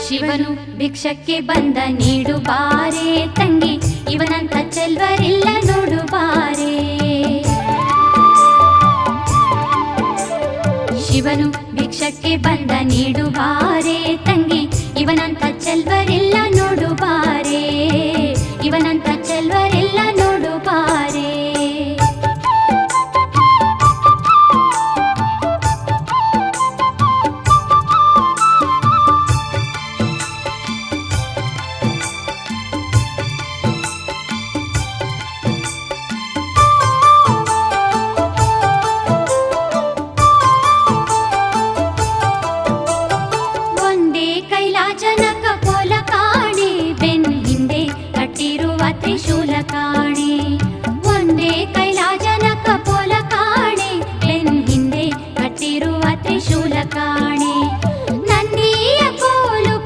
ಶಿವನು ಭಿಕ್ಷಕ್ಕೆ ಬಂದ ನೀಡು ಬಾರೆ ತಂಗಿ, ಇವನಂತ ಚೆಲ್ವರಿಲ್ಲ ನೋಡು ಬಾರೆ. ಶಿವನು ಭಿಕ್ಷಕ್ಕೆ ಬಂದ ನೀಡು ಬಾರೆ ತಂಗಿ, ಇವನಂತ ಚೆಲ್ವರಿಲ್ಲ ನೋಡು ಬಾರೆ, ಇವನಂತ ಚೆಲ್ವರಿಲ್ಲ ನೋಡು ಬಾರೆ. ಒಂದೇ ಕೈಲಾಸನ